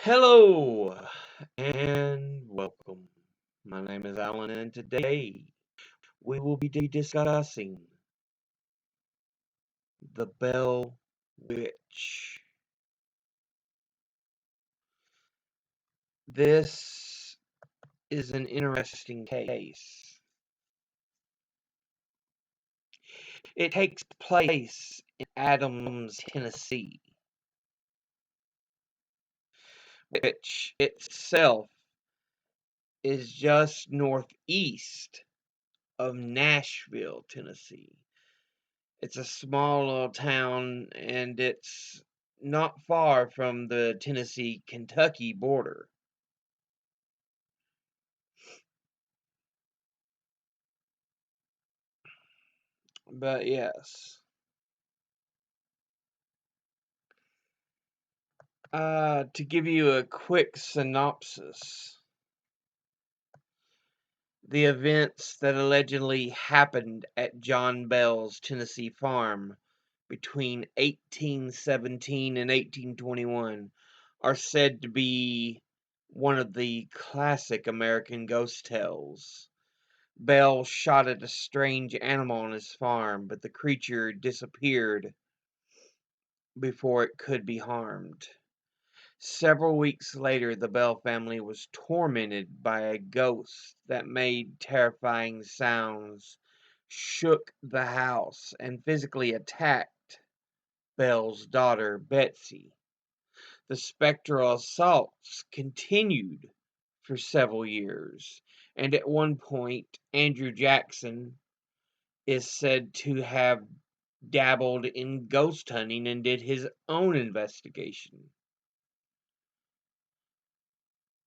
Hello and welcome. My name is Alan, and today we will be discussing the Bell Witch. This is an interesting case. It takes place in Adams, Tennessee, which itself is just northeast of Nashville, Tennessee. It's a small little town, and it's not far from the Tennessee-Kentucky border. But yes, to give you a quick synopsis, the events that allegedly happened at John Bell's Tennessee farm between 1817 and 1821 are said to be one of the classic American ghost tales. Bell shot at a strange animal on his farm, but the creature disappeared before it could be harmed. Several weeks later, the Bell family was tormented by a ghost that made terrifying sounds, shook the house, and physically attacked Bell's daughter, Betsy. The spectral assaults continued for several years, and at one point, Andrew Jackson is said to have dabbled in ghost hunting and did his own investigation.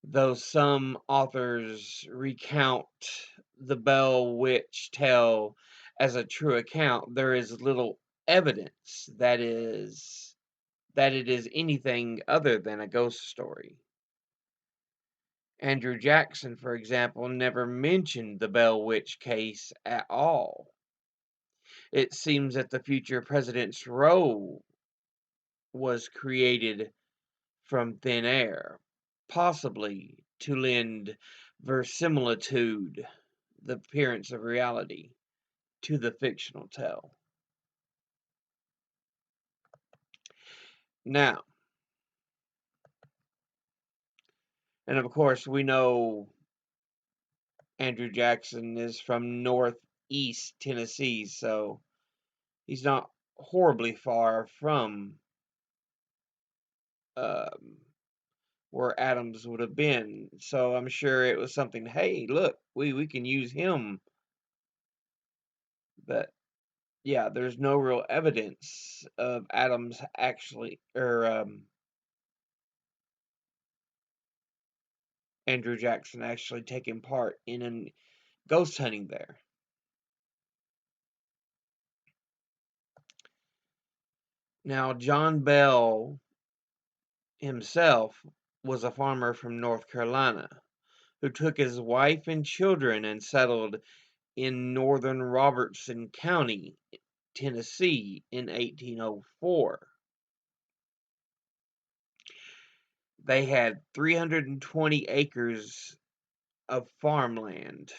Though some authors recount the Bell Witch tale as a true account, there is little evidence that it is anything other than a ghost story. Andrew Jackson, for example, never mentioned the Bell Witch case at all. It seems that the future president's role was created from thin air, possibly to lend verisimilitude, the appearance of reality, to the fictional tale. Now, and of course, we know Andrew Jackson is from northeast Tennessee, so he's not horribly far from um, where Adams would have been. So I'm sure it was something. Hey, look, we can use him, but yeah, there's no real evidence of Adams actually, or Andrew Jackson actually taking part in an ghost hunting there. Now, John Bell himself was a farmer from North Carolina who took his wife and children and settled in northern Robertson County, Tennessee in 1804. They had 320 acres of farmland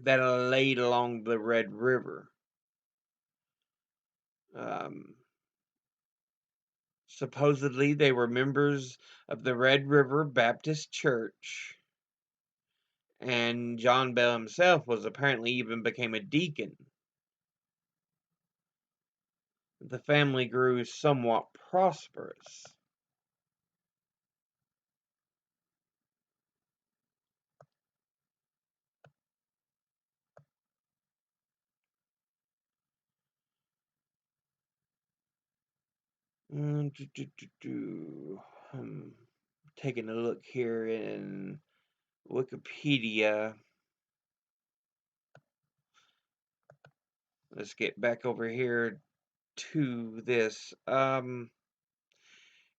that laid along the Red River. Um, Supposedly, they were members of the Red River Baptist Church, and John Bell himself was apparently even became a deacon. The family grew somewhat prosperous. Mm, I'm taking a look here in Wikipedia. Let's get back over here to this.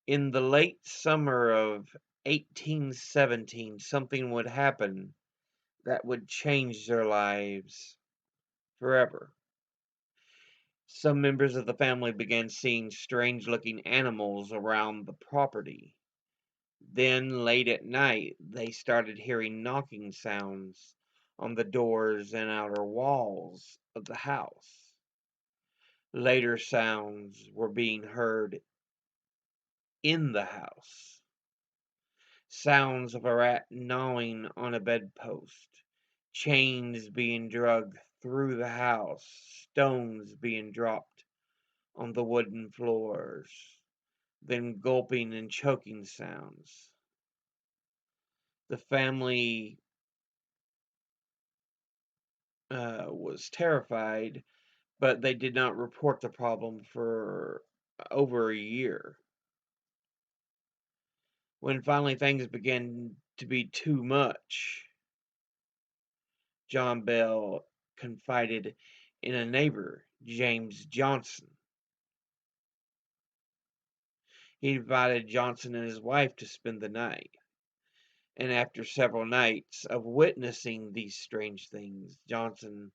In the late summer of 1817, something would happen that would change their lives forever. Some members of the family began seeing strange looking animals around the property. Then, late at night, they started hearing knocking sounds on the doors and outer walls of the house. Later, sounds were being heard in the house. Sounds of a rat gnawing on a bedpost, chains being dragged through the house, stones being dropped on the wooden floors, then gulping and choking sounds. The family was terrified, but they did not report the problem for over a year. When finally things began to be too much, John Bell confided in a neighbor, James Johnson. He invited Johnson and his wife to spend the night. And after several nights of witnessing these strange things, Johnson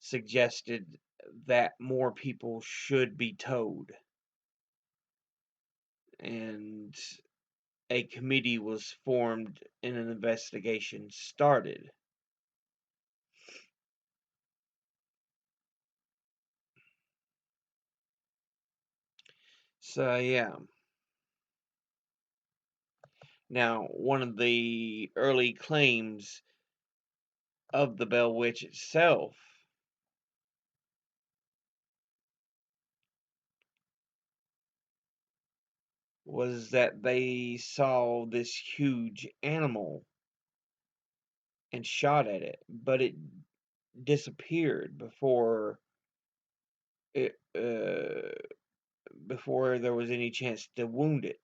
suggested that more people should be told. And a committee was formed and an investigation started. So, yeah. Now, one of the early claims of the Bell Witch itself was that they saw this huge animal and shot at it, but it disappeared it before there was any chance to wound it.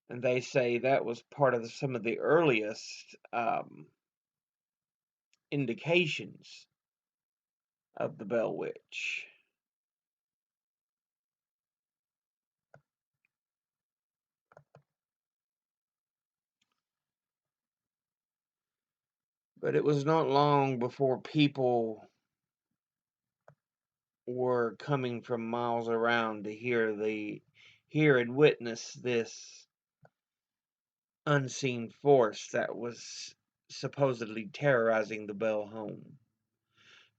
And they say that was part of some of the earliest indications of the Bell Witch. But it was not long before people were coming from miles around to hear and witness this unseen force that was supposedly terrorizing the Bell home.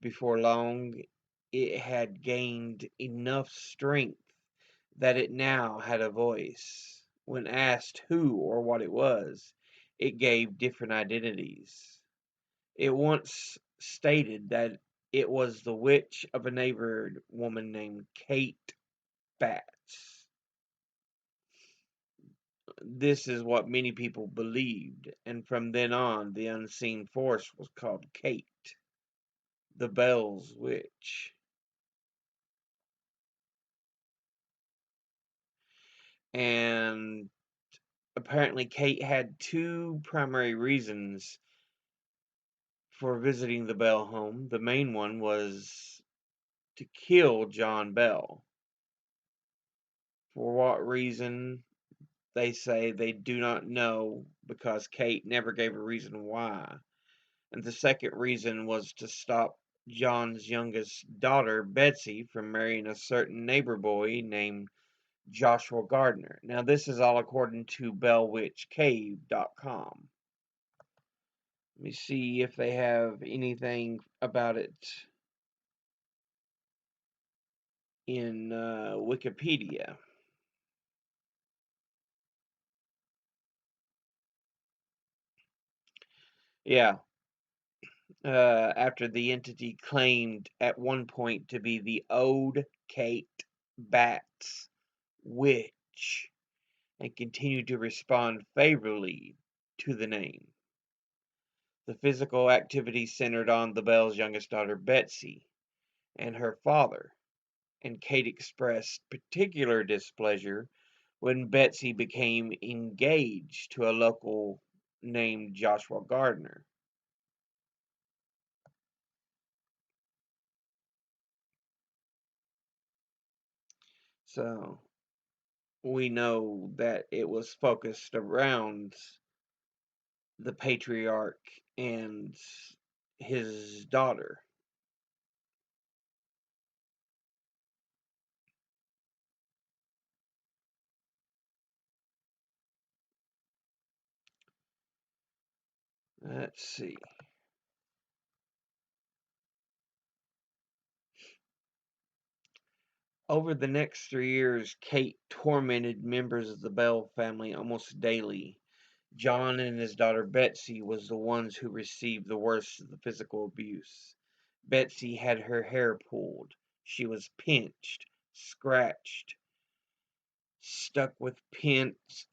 Before long, it had gained enough strength that it now had a voice. When asked who or what it was, it gave different identities. It once stated that it was the witch of a neighbor woman named Kate Batts. This is what many people believed, and from then on, the unseen force was called Kate, the Bell's Witch. And apparently, Kate had two primary reasons for visiting the Bell home. The main one was to kill John Bell. For what reason, they say they do not know because Kate never gave a reason why. And the second reason was to stop John's youngest daughter, Betsy, from marrying a certain neighbor boy named Joshua Gardner. Now, this is all according to bellwitchcave.com. Let me see if they have anything about it in Wikipedia. Yeah, after the entity claimed at one point to be the Ode Kate Batts Witch and continued to respond favorably to the name. The physical activity centered on the Bell's youngest daughter, Betsy, and her father, and Kate expressed particular displeasure when Betsy became engaged to a local named Joshua Gardner. So we know that it was focused around the patriarch and his daughter. Let's see. Over the next 3 years, Kate tormented members of the Bell family almost daily. John and his daughter Betsy was the ones who received the worst of the physical abuse. Betsy had her hair pulled. She was pinched, scratched, stuck with pins,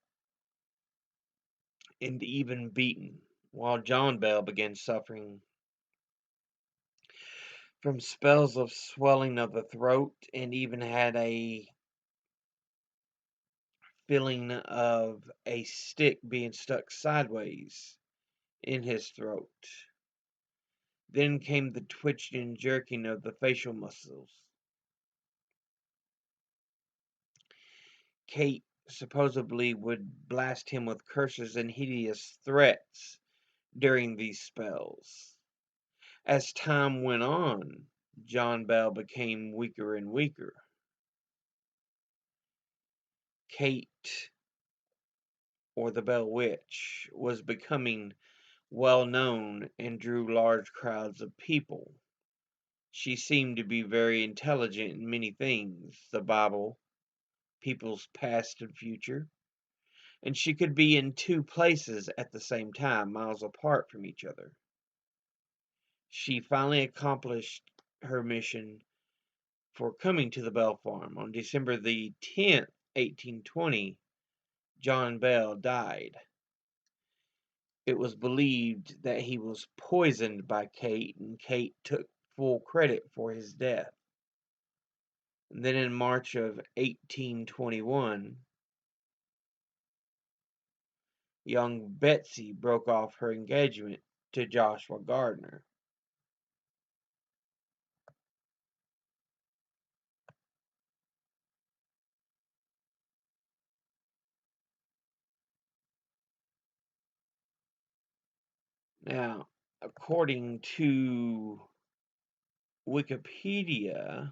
and even beaten, while John Bell began suffering from spells of swelling of the throat and even had a feeling of a stick being stuck sideways in his throat. Then came the twitching and jerking of the facial muscles. Kate supposedly would blast him with curses and hideous threats during these spells. As time went on, John Bell became weaker and weaker. Kate, or the Bell Witch, was becoming well known and drew large crowds of people. She seemed to be very intelligent in many things: the Bible, people's past and future, and she could be in two places at the same time, miles apart from each other. She finally accomplished her mission for coming to the Bell Farm. On December the 10th, 1820, John Bell died. It was believed that he was poisoned by Kate, and Kate took full credit for his death. And then in March of 1821, young Betsy broke off her engagement to Joshua Gardner. Now, according to Wikipedia,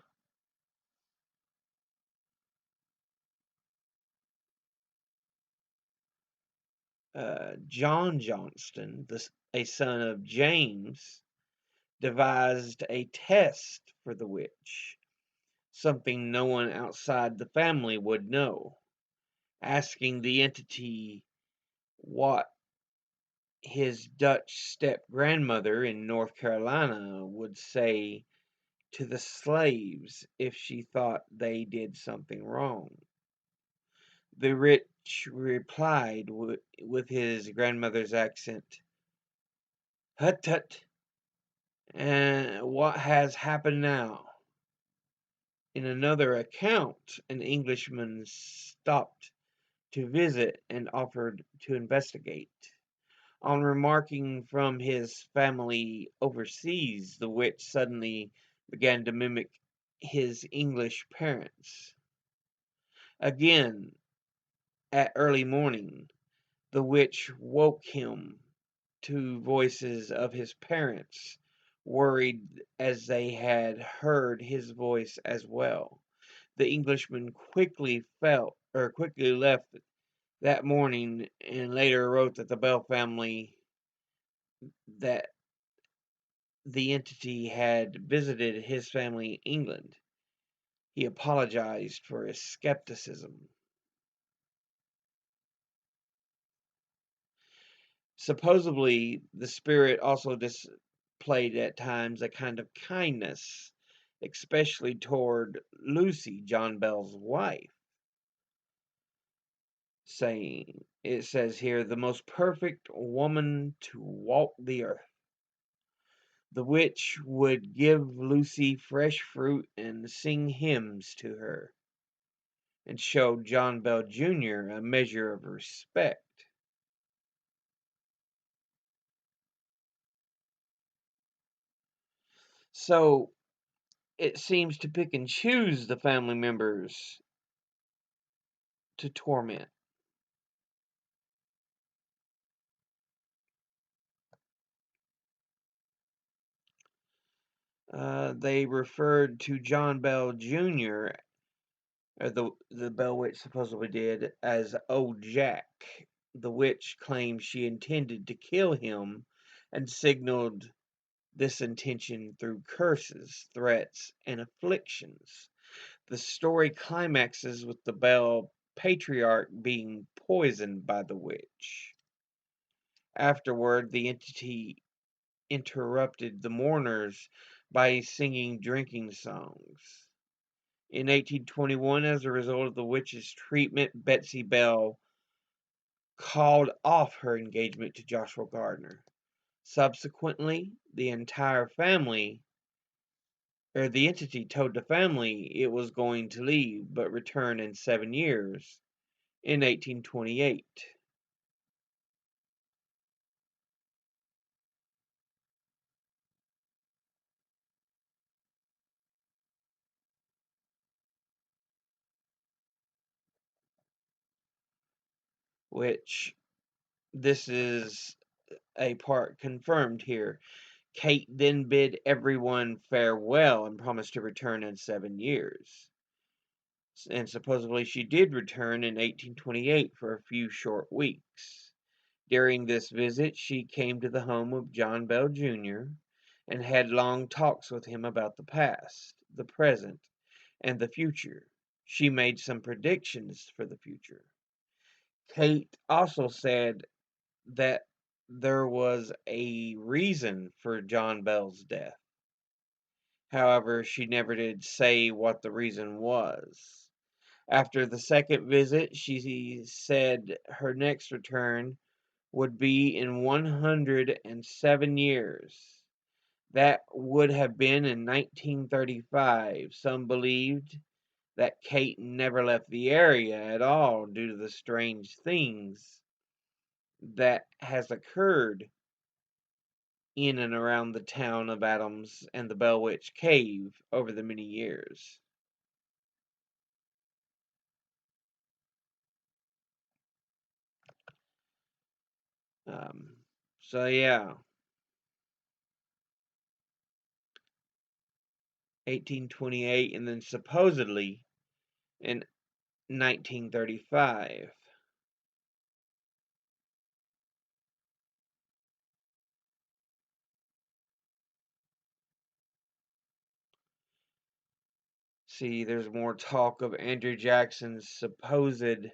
John Johnston, a son of James, devised a test for the witch, something no one outside the family would know, asking the entity what his Dutch step-grandmother in North Carolina would say to the slaves if she thought they did something wrong. The witch replied with his grandmother's accent, "Hut tut, and what has happened now?" In another account, an Englishman stopped to visit and offered to investigate. On remarking from his family overseas, the witch suddenly began to mimic his English parents. Again, at early morning, the witch woke him to voices of his parents, worried as they had heard his voice as well. The Englishman quickly left that morning, and later wrote that the Bell family that the entity had visited his family in England. He apologized for his skepticism. Supposedly, the spirit also displayed at times a kind of kindness, especially toward Lucy, John Bell's wife, saying, it says here, the most perfect woman to walk the earth. The witch would give Lucy fresh fruit and sing hymns to her, and showed John Bell Jr. a measure of respect. So it seems to pick and choose the family members to torment. They referred to John Bell Jr., or the Bell Witch supposedly did, as Old Jack. The witch claimed she intended to kill him and signaled this intention through curses, threats, and afflictions. The story climaxes with the Bell patriarch being poisoned by the witch. Afterward, the entity interrupted the mourners by singing drinking songs. In 1821, as a result of the witch's treatment, Betsy Bell called off her engagement to Joshua Gardner. Subsequently, the entire family, or the entity, told the family it was going to leave but return in 7 years, in 1828. Which this is a part confirmed here. Kate then bid everyone farewell and promised to return in 7 years. And supposedly she did return in 1828 for a few short weeks. During this visit, she came to the home of John Bell Jr. and had long talks with him about the past, the present, and the future. She made some predictions for the future. Kate also said that there was a reason for John Bell's death. However, she never did say what the reason was. After the second visit, she said her next return would be in 107 years. That would have been in 1935. Some believed that Kate never left the area at all due to the strange things that has occurred in and around the town of Adams and the Bell Witch Cave over the many years. Um, so yeah, 1828, and then supposedly in 1935. See, there's more talk of Andrew Jackson's supposed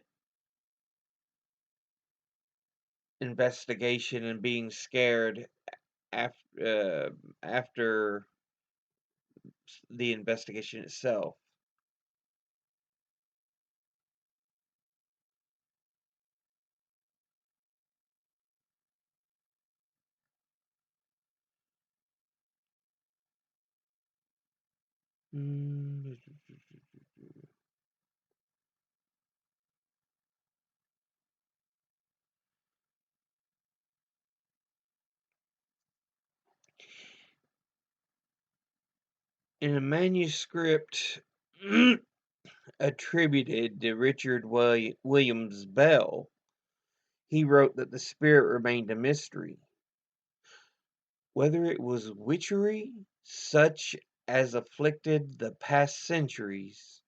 investigation and being scared after the investigation itself. In a manuscript attributed to Richard Williams Bell, he wrote that the spirit remained a mystery. Whether it was witchery such as afflicted the past centuries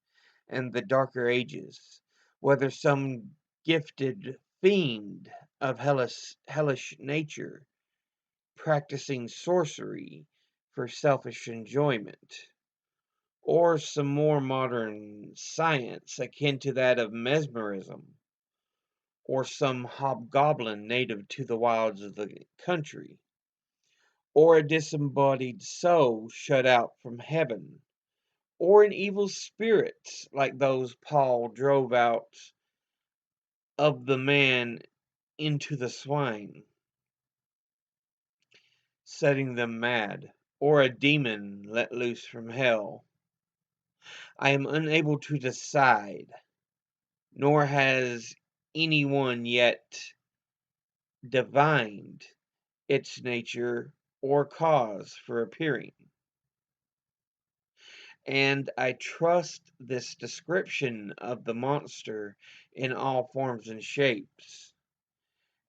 and the darker ages, whether some gifted fiend of hellish nature practicing sorcery for selfish enjoyment, or some more modern science akin to that of mesmerism, or some hobgoblin native to the wilds of the country, or a disembodied soul shut out from heaven, or an evil spirit like those Paul drove out of the man into the swine, setting them mad, or a demon let loose from hell. I am unable to decide, nor has anyone yet divined its nature or cause for appearing. And I trust this description of the monster in all forms and shapes,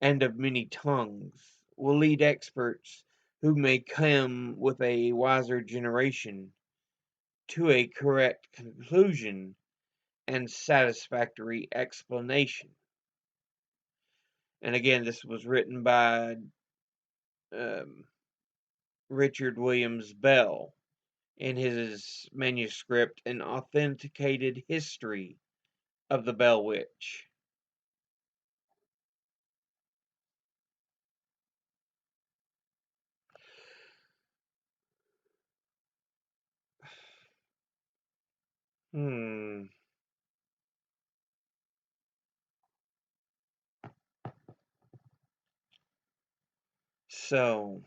and of many tongues, will lead experts who may come with a wiser generation to a correct conclusion and satisfactory explanation. And again, this was written by um, Richard Williams Bell in his manuscript, An Authenticated History of the Bell Witch. Hmm. So,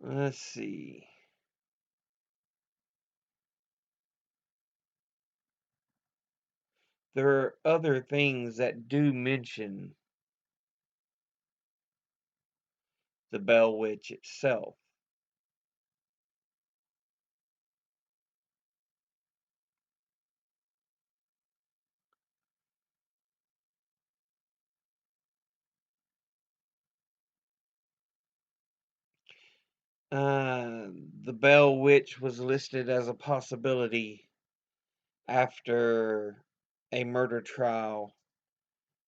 let's see. There are other things that do mention the Bell Witch itself. Uh, the Bell Witch was listed as a possibility after a murder trial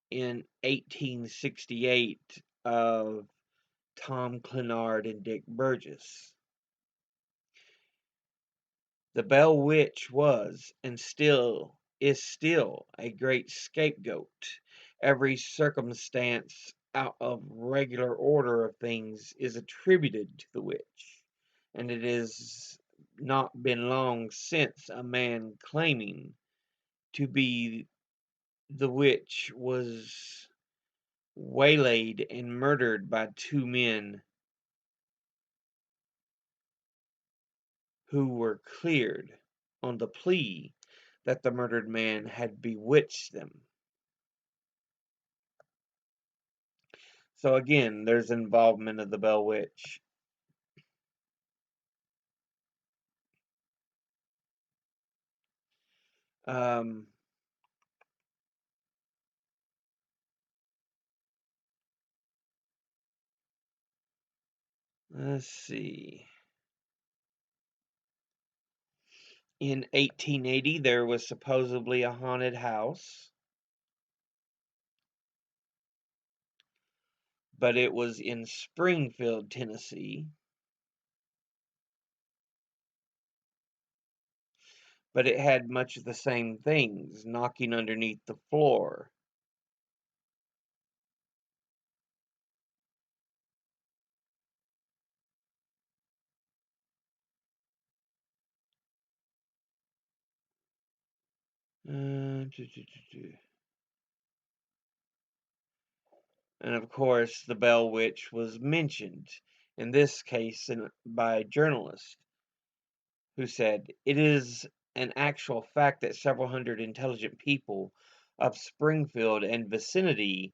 in 1868 of Tom Clenard and Dick Burgess. The Bell Witch was, and still a great scapegoat. Every circumstance out of regular order of things is attributed to the witch, and it has not been long since a man claiming to be the witch was waylaid and murdered by two men who were cleared on the plea that the murdered man had bewitched them. So again, there's involvement of the Bell Witch. Um, let's see. In 1880, there was supposedly a haunted house, but it was in Springfield, Tennessee. But it had much of the same things, knocking underneath the floor. Uh, do, do, do, do. And of course, the Bell Witch was mentioned, in this case by a journalist, who said, "It is an actual fact that several hundred intelligent people of Springfield and vicinity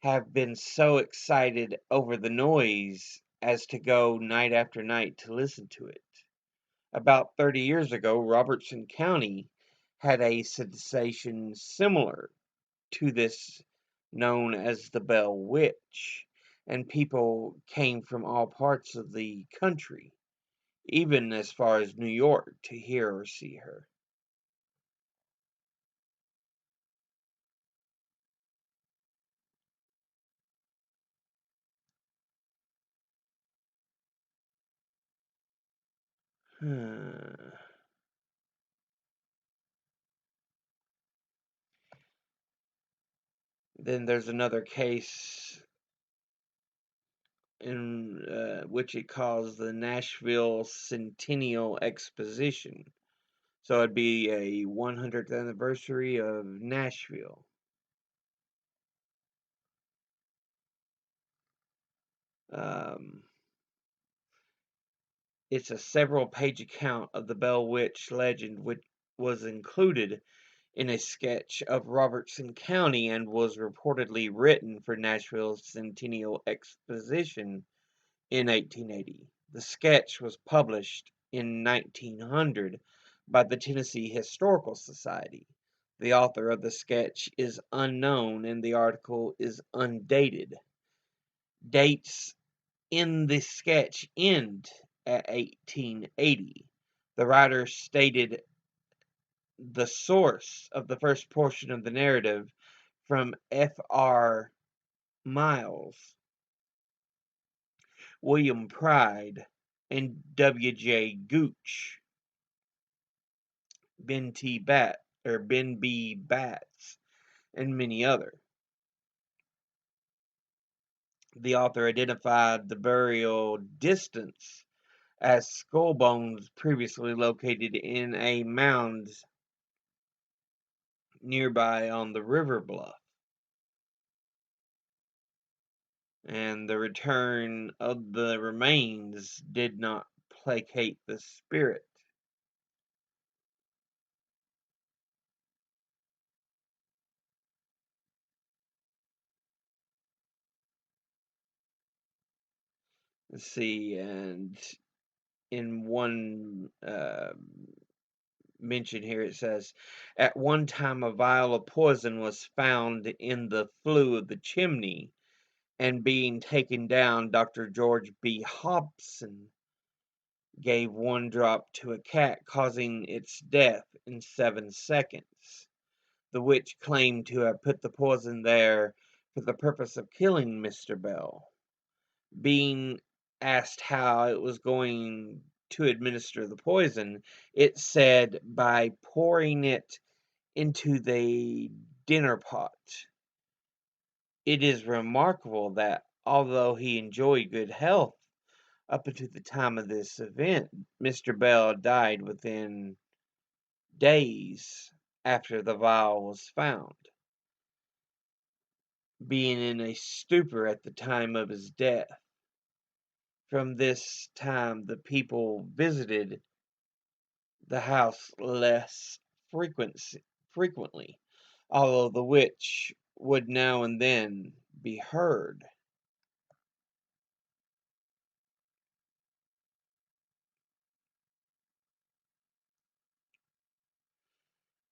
have been so excited over the noise as to go night after night to listen to it. About 30 years ago, Robertson County had a sensation similar to this, known as the Bell Witch, and people came from all parts of the country, even as far as New York, to hear or see her." Hmm. Then there's another case in which it calls the Nashville Centennial Exposition. So it'd be a 100th anniversary of Nashville. Um, it's a several page account of the Bell Witch legend, which was included in a sketch of Robertson County and was reportedly written for Nashville's Centennial Exposition in 1880. The sketch was published in 1900 by the Tennessee Historical Society. The author of the sketch is unknown and the article is undated. Dates in the sketch end at 1880. The writer stated the source of the first portion of the narrative from F.R. Miles, William Pride, and W.J. Gooch, Ben B. Batts, and many others. The author identified the burial distance as skull bones previously located in a mound nearby on the river bluff, and the return of the remains did not placate the spirit. Let's see, and in one mention here it says, at one time a vial of poison was found in the flue of the chimney, and being taken down, Dr. George B. Hobson gave one drop to a cat, causing its death in 7 seconds. The witch claimed to have put the poison there for the purpose of killing Mr. Bell. Being asked how it was going to administer the poison, it said by pouring it into the dinner pot. It is remarkable that, although he enjoyed good health up until the time of this event, Mr. Bell died within days after the vial was found, being in a stupor at the time of his death. From this time, the people visited the house less frequently, although the witch would now and then be heard.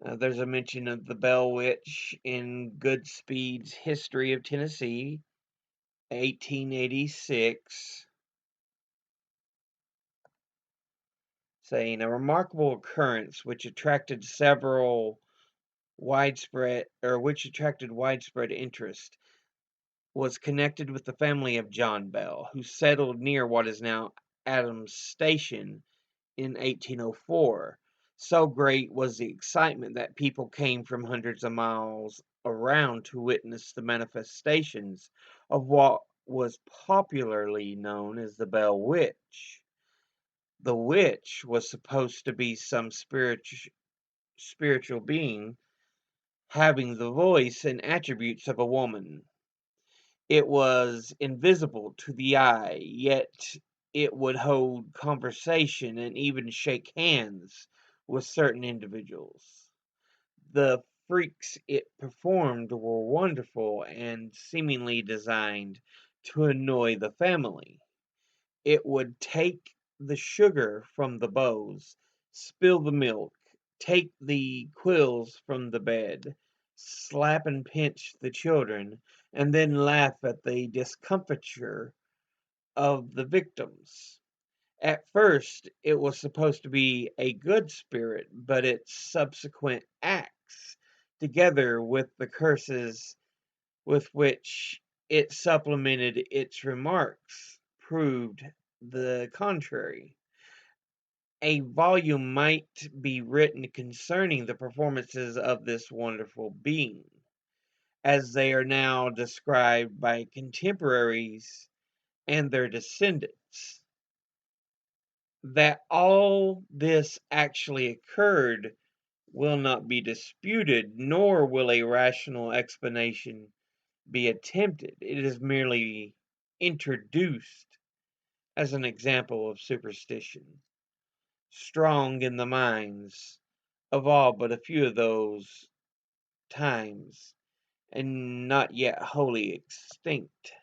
There's a mention of the Bell Witch in Goodspeed's History of Tennessee, 1886, saying a remarkable occurrence which attracted widespread interest was connected with the family of John Bell, who settled near what is now Adams Station in 1804. So great was the excitement that people came from hundreds of miles around to witness the manifestations of what was popularly known as the Bell Witch. The witch was supposed to be some spiritual being having the voice and attributes of a woman. It was invisible to the eye, yet it would hold conversation and even shake hands with certain individuals. The freaks it performed were wonderful and seemingly designed to annoy the family. It would take the sugar from the bowls, spill the milk, take the quills from the bed, slap and pinch the children, and then laugh at the discomfiture of the victims. At first, it was supposed to be a good spirit, but its subsequent acts, together with the curses with which it supplemented its remarks, proved the contrary. A volume might be written concerning the performances of this wonderful being, as they are now described by contemporaries and their descendants. That all this actually occurred will not be disputed, nor will a rational explanation be attempted. It is merely introduced as an example of superstition, strong in the minds of all but a few of those times, and not yet wholly extinct.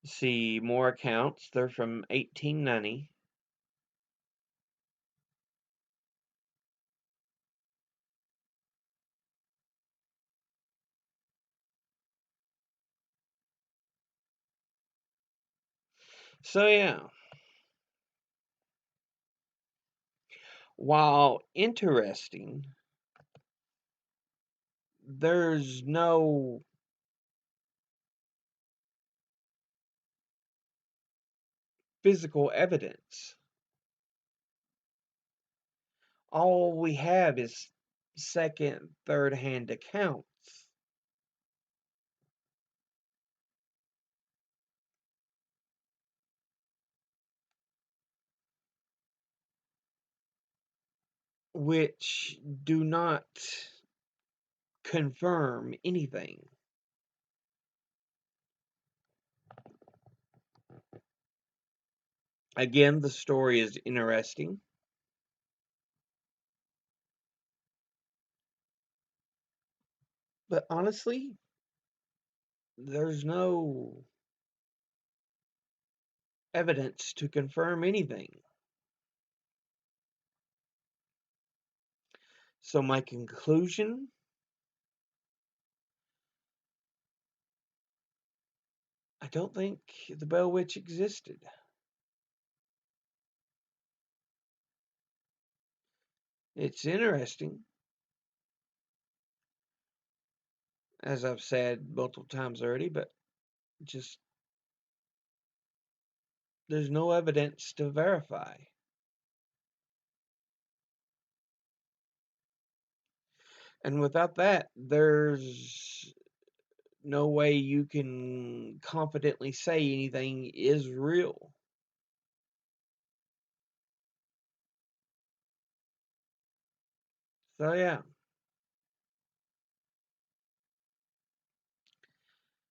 See more accounts, they're from 1890. So, yeah, while interesting, there's no physical evidence. All we have is second, third hand accounts, which do not confirm anything. Again, the story is interesting, but honestly, there's no evidence to confirm anything. So, my conclusion, I don't think the Bell Witch existed. It's interesting, as I've said multiple times already, but just there's no evidence to verify. And without that, there's no way you can confidently say anything is real. So, yeah,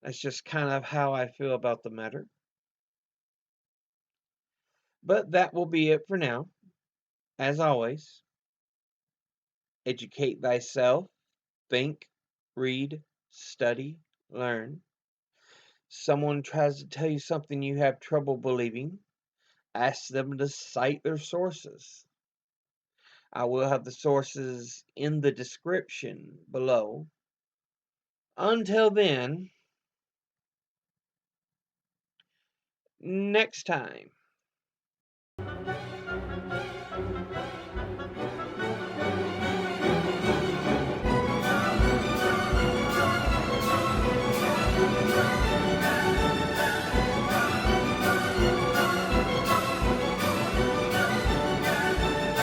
that's just kind of how I feel about the matter. But that will be it for now. As always, educate thyself, think, read, study, learn. Someone tries to tell you something you have trouble believing, ask them to cite their sources. I will have the sources in the description below. Until then, next time.